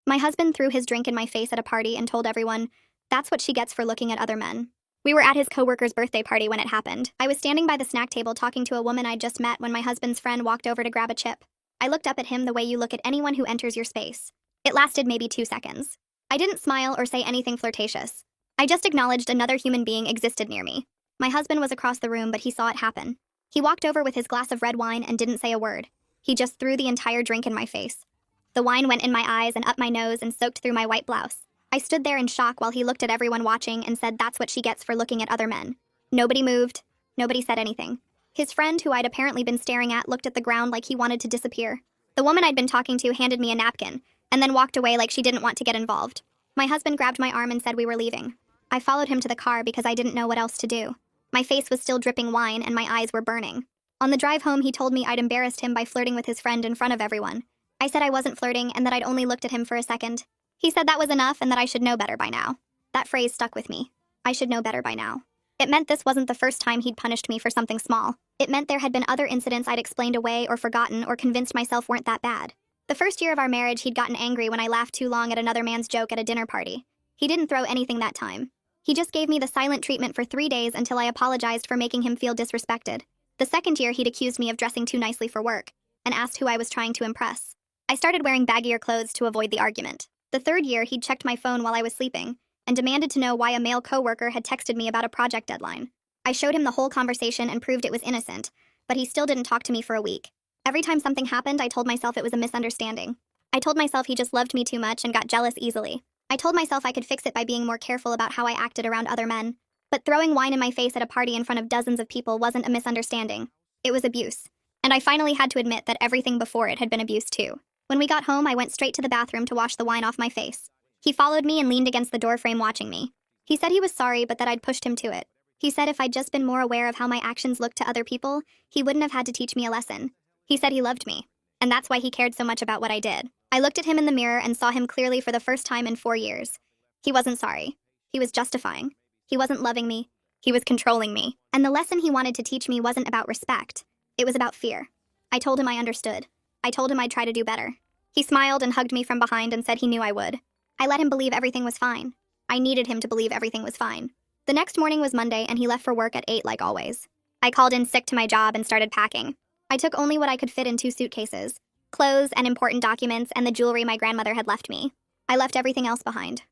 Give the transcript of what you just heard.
My husband threw his drink in my face at a party and told everyone, "That's what she gets for looking at other men." We were at his coworker's birthday party when it happened. I was standing by the snack table talking to a woman I'd just met when my husband's friend walked over to grab a chip. I looked up at him the way you look at anyone who enters your space. It lasted maybe 2 seconds. I didn't smile or say anything flirtatious. I just acknowledged another human being existed near me. My husband was across the room, but he saw it happen. He walked over with his glass of red wine and didn't say a word. He just threw the entire drink in my face. The wine went in my eyes and up my nose and soaked through my white blouse. I stood there in shock while he looked at everyone watching and said that's what she gets for looking at other men. Nobody moved. Nobody said anything. His friend, who I'd apparently been staring at, looked at the ground like he wanted to disappear. The woman I'd been talking to handed me a napkin and then walked away like she didn't want to get involved. My husband grabbed my arm and said we were leaving. I followed him to the car because I didn't know what else to do. My face was still dripping wine and my eyes were burning. On the drive home, he told me I'd embarrassed him by flirting with his friend in front of everyone. I said I wasn't flirting and that I'd only looked at him for a second. He said that was enough and that I should know better by now. That phrase stuck with me. I should know better by now. It meant this wasn't the first time he'd punished me for something small. It meant there had been other incidents I'd explained away or forgotten or convinced myself weren't that bad. The first year of our marriage, he'd gotten angry when I laughed too long at another man's joke at a dinner party. He didn't throw anything that time. He just gave me the silent treatment for 3 days until I apologized for making him feel disrespected. The second year, he'd accused me of dressing too nicely for work and asked who I was trying to impress. I started wearing baggier clothes to avoid the argument. The third year, he'd checked my phone while I was sleeping and demanded to know why a male coworker had texted me about a project deadline. I showed him the whole conversation and proved it was innocent, but he still didn't talk to me for a week. Every time something happened, I told myself it was a misunderstanding. I told myself he just loved me too much and got jealous easily. I told myself I could fix it by being more careful about how I acted around other men. But throwing wine in my face at a party in front of dozens of people wasn't a misunderstanding. It was abuse. And I finally had to admit that everything before it had been abuse too. When we got home, I went straight to the bathroom to wash the wine off my face. He followed me and leaned against the doorframe watching me. He said he was sorry, but that I'd pushed him to it. He said if I'd just been more aware of how my actions looked to other people, he wouldn't have had to teach me a lesson. He said he loved me, and that's why he cared so much about what I did. I looked at him in the mirror and saw him clearly for the first time in 4 years. He wasn't sorry. He was justifying. He wasn't loving me. He was controlling me. And the lesson he wanted to teach me wasn't about respect. It was about fear. I told him I understood. I told him I'd try to do better. He smiled and hugged me from behind and said he knew I would. I let him believe everything was fine. I needed him to believe everything was fine. The next morning was Monday, and he left for work at 8 like always. I called in sick to my job and started packing. I took only what I could fit in 2 suitcases: clothes and important documents and the jewelry my grandmother had left me. I left everything else behind.